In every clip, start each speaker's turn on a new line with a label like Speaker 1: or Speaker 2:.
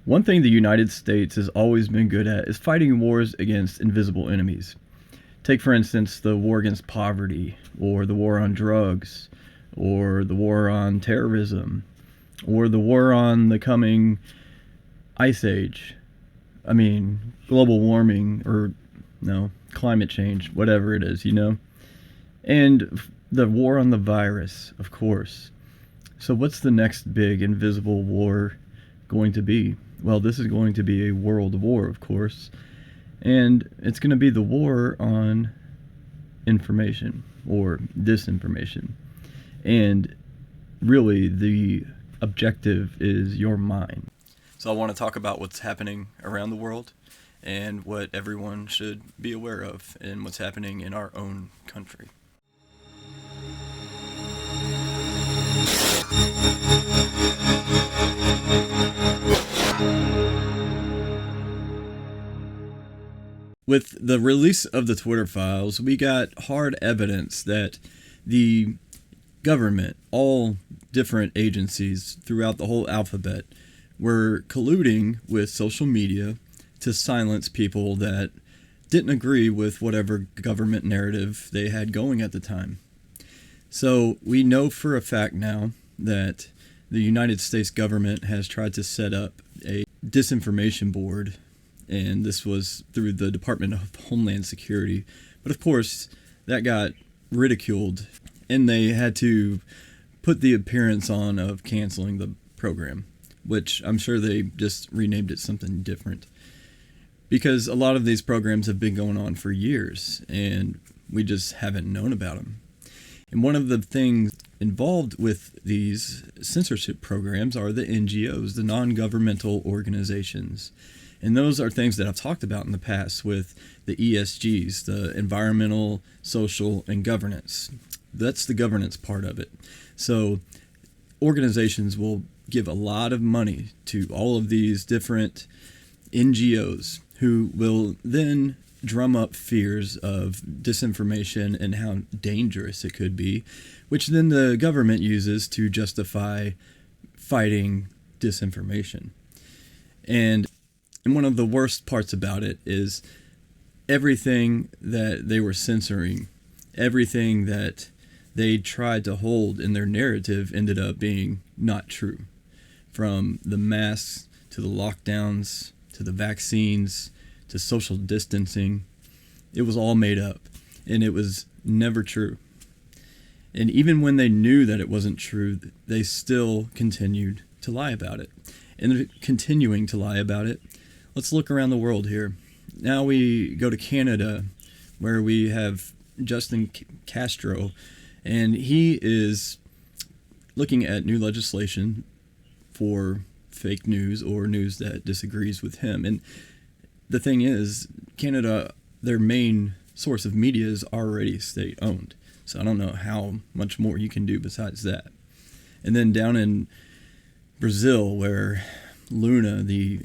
Speaker 1: One thing the United States has always been good at is fighting wars against invisible enemies. Take, for instance, the war against poverty, or the war on drugs, or the war on terrorism, or the war on the coming ice age. I mean, global warming, or no, climate change, whatever it is, And the war on the virus, of course. So what's the next big invisible war going to be? Well, this is going to be a world war, of course. And it's going to be the war on information or disinformation. And really, the objective is your mind. So I want to talk about what's happening around the world and what everyone should be aware of and what's happening in our own country. With the release of the Twitter files, we got hard evidence that the government, all different agencies throughout the whole alphabet, were colluding with social media to silence people that didn't agree with whatever government narrative they had going at the time. So we know for a fact now that the United States government has tried to set up a disinformation board, and this was through the Department of Homeland Security. But of course, that got ridiculed, and they had to put the appearance on of canceling the program, which I'm sure they just renamed it something different. Because a lot of these programs have been going on for years, and we just haven't known about them. And one of the things involved with these censorship programs are the NGOs, the non-governmental organizations. And those are things that I've talked about in the past with the ESGs, the environmental, social, and governance. That's the governance part of it. So organizations will give a lot of money to all of these different NGOs who will then drum up fears of disinformation and how dangerous it could be, which then the government uses to justify fighting disinformation. And one of the worst parts about it is everything that they were censoring, everything that they tried to hold in their narrative ended up being not true. From the masks to the lockdowns to the vaccines to social distancing, it was all made up, and it was never true. And even when they knew that it wasn't true, they still continued to lie about it. And they're continuing to lie about it. Let's look around the world here. Now we go to Canada, where we have Justin Castro, and he is looking at new legislation for fake news or news that disagrees with him. And the thing is, Canada, their main source of media is already state-owned. So I don't know how much more you can do besides that. And then down in Brazil, where Luna, the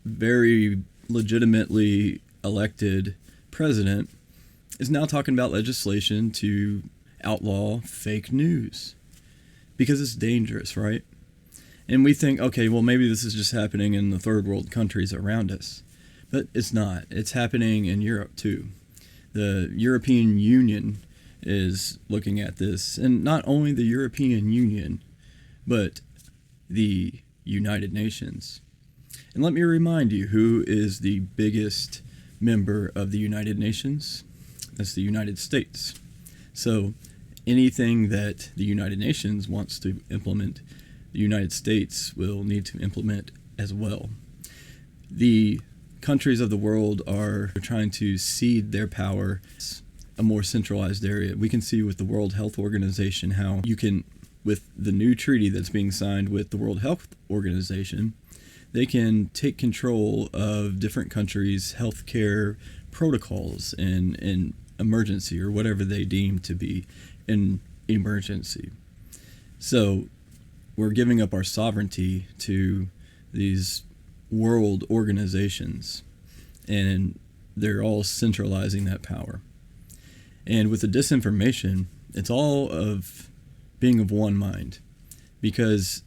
Speaker 1: very legitimately elected president, is now talking about legislation to outlaw fake news because it's dangerous, right? And we think, okay, well, maybe this is just happening in the third world countries around us. But it's not. It's happening in Europe, too. The European Union is looking at this. And not only the European Union, but the United Nations. And let me remind you, who is the biggest member of the United Nations? That's the United States. So anything that the United Nations wants to implement, the United States will need to implement as well. The countries of the world are trying to cede their power to a more centralized area. We can see with the World Health Organization how you can, with the new treaty that's being signed with the World Health Organization, they can take control of different countries' healthcare protocols and emergency or whatever they deem to be an emergency. So we're giving up our sovereignty to these world organizations, and they're all centralizing that power. And with the disinformation, it's all of being of one mind, because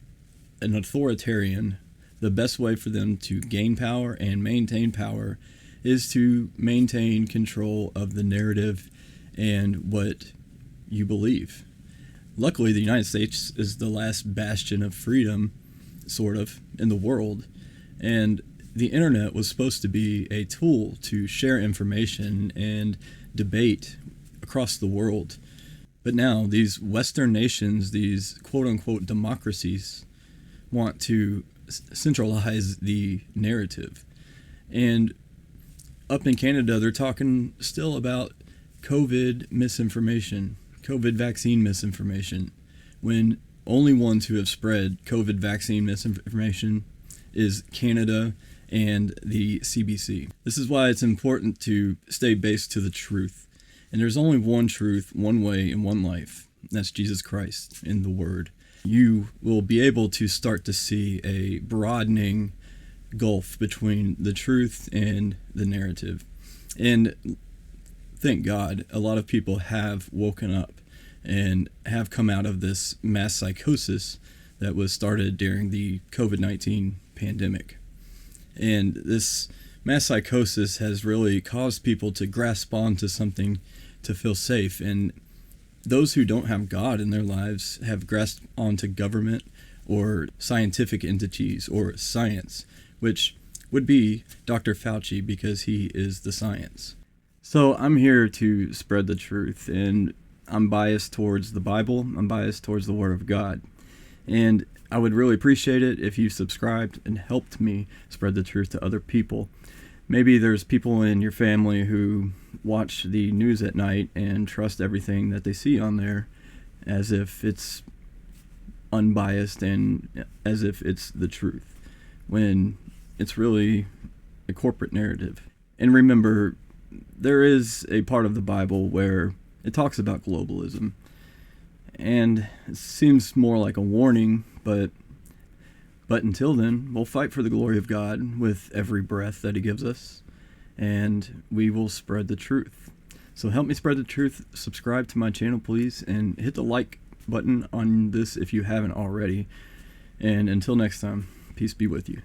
Speaker 1: an authoritarian the best way for them to gain power and maintain power is to maintain control of the narrative and what you believe. Luckily, the United States is the last bastion of freedom, sort of, in the world. And the internet was supposed to be a tool to share information and debate across the world. But now these Western nations, these quote-unquote democracies, want to centralize the narrative. And up in Canada, they're talking still about COVID misinformation, COVID vaccine misinformation, when only ones who have spread COVID vaccine misinformation is Canada and the CBC. This is why it's important to stay based to the truth. And there's only one truth, one way, and one life. And that's Jesus Christ in the Word. You will be able to start to see a broadening gulf between the truth and the narrative. And thank God, a lot of people have woken up and have come out of this mass psychosis that was started during the COVID-19 pandemic. And this mass psychosis has really caused people to grasp onto something to feel safe. And those who don't have God in their lives have grasped onto government or scientific entities or science, which would be Dr. Fauci, because he is the science. So I'm here to spread the truth, and I'm biased towards the Bible. I'm biased towards the Word of God. And I would really appreciate it if you subscribed and helped me spread the truth to other people. Maybe there's people in your family who watch the news at night and trust everything that they see on there as if it's unbiased and as if it's the truth, when it's really a corporate narrative. And remember, there is a part of the Bible where it talks about globalism, and it seems more like a warning, but until then, we'll fight for the glory of God with every breath that He gives us, and we will spread the truth. So help me spread the truth. Subscribe to my channel, please, and hit the like button on this if you haven't already. And until next time, peace be with you.